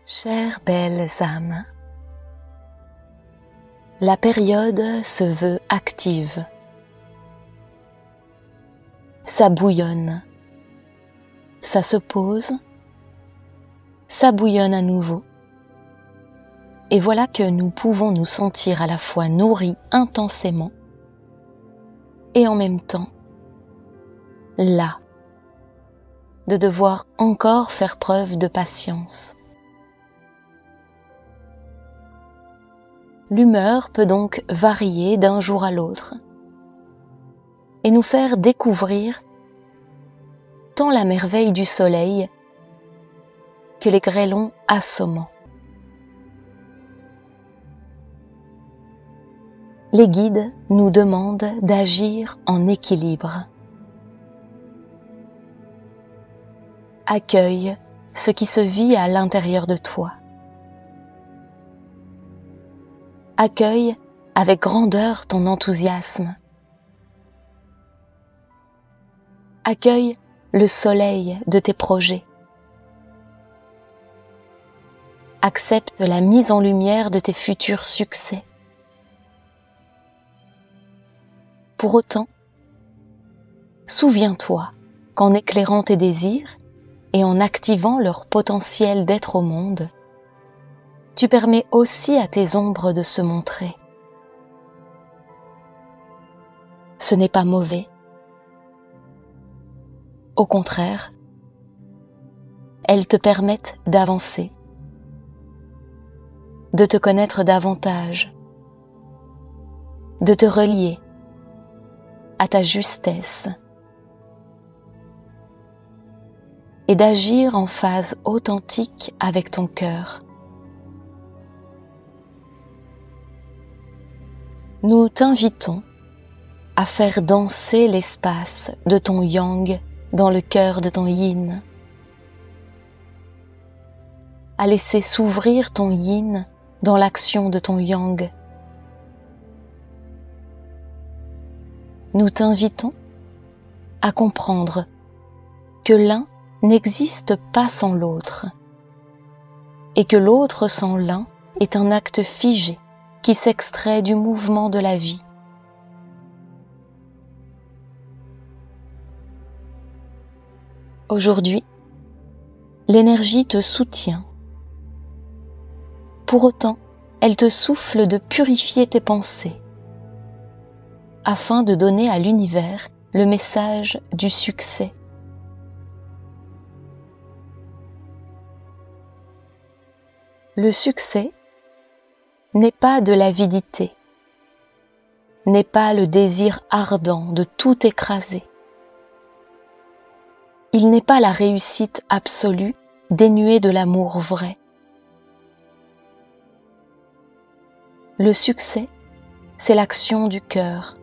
Chères belles âmes, la période se veut active. Ça bouillonne, ça se pose, ça bouillonne à nouveau. Et voilà que nous pouvons nous sentir à la fois nourris intensément et en même temps las de devoir encore faire preuve de patience. L'humeur peut donc varier d'un jour à l'autre et nous faire découvrir tant la merveille du soleil que les grêlons assommants. Les guides nous demandent d'agir en équilibre. Accueille ce qui se vit à l'intérieur de toi. Accueille avec grandeur ton enthousiasme. Accueille le soleil de tes projets. Accepte la mise en lumière de tes futurs succès. Pour autant, souviens-toi qu'en éclairant tes désirs et en activant leur potentiel d'être au monde, tu permets aussi à tes ombres de se montrer. Ce n'est pas mauvais. Au contraire, elles te permettent d'avancer, de te connaître davantage, de te relier à ta justesse et d'agir en phase authentique avec ton cœur. Nous t'invitons à faire danser l'espace de ton yang dans le cœur de ton yin, à laisser s'ouvrir ton yin dans l'action de ton yang. Nous t'invitons à comprendre que l'un n'existe pas sans l'autre et que l'autre sans l'un est un acte figé qui s'extrait du mouvement de la vie. Aujourd'hui, l'énergie te soutient. Pour autant, elle te souffle de purifier tes pensées afin de donner à l'univers le message du succès. Le succès n'est pas de l'avidité, n'est pas le désir ardent de tout écraser. Il n'est pas la réussite absolue dénuée de l'amour vrai. Le succès, c'est l'action du cœur.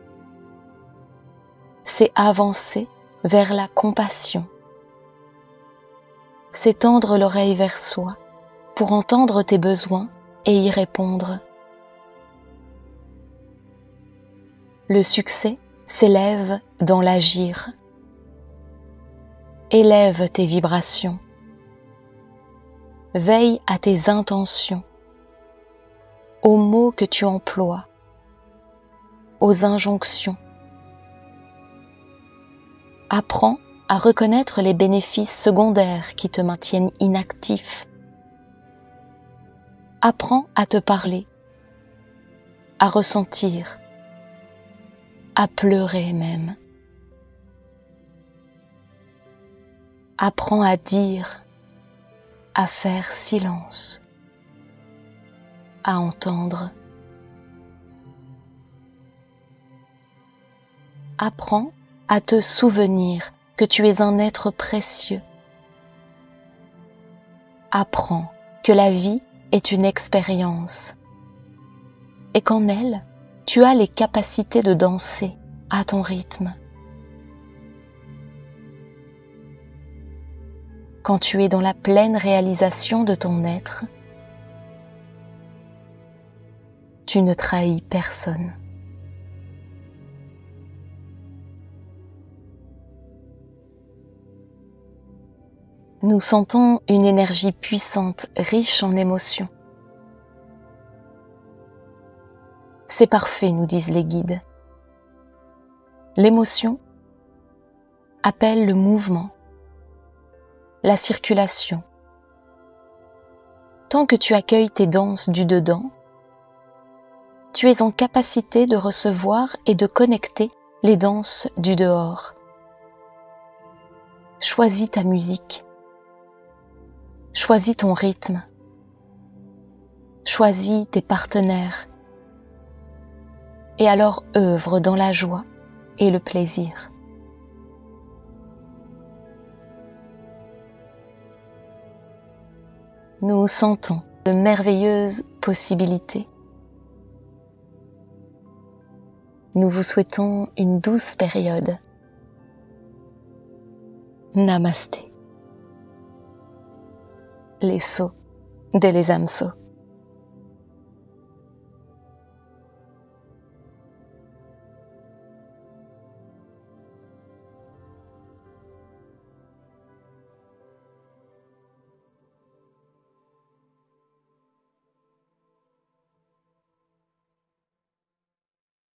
C'est avancer vers la compassion. C'est tendre l'oreille vers soi pour entendre tes besoins et y répondre. Le succès s'élève dans l'agir. Élève tes vibrations. Veille à tes intentions, aux mots que tu emploies, aux injonctions. Apprends à reconnaître les bénéfices secondaires qui te maintiennent inactif. Apprends à te parler, à ressentir, à pleurer même. Apprends à dire, à faire silence, à entendre. Apprends à te souvenir que tu es un être précieux. Apprends que la vie est une expérience et qu'en elle, tu as les capacités de danser à ton rythme. Quand tu es dans la pleine réalisation de ton être, tu ne trahis personne. Nous sentons une énergie puissante, riche en émotions. C'est parfait, nous disent les guides. L'émotion appelle le mouvement, la circulation. Tant que tu accueilles tes danses du dedans, tu es en capacité de recevoir et de connecter les danses du dehors. Choisis ta musique, choisis ton rythme, choisis tes partenaires, et alors œuvre dans la joie et le plaisir. Nous sentons de merveilleuses possibilités. Nous vous souhaitons une douce période. Namasté. Les sauts de les âmes sauts.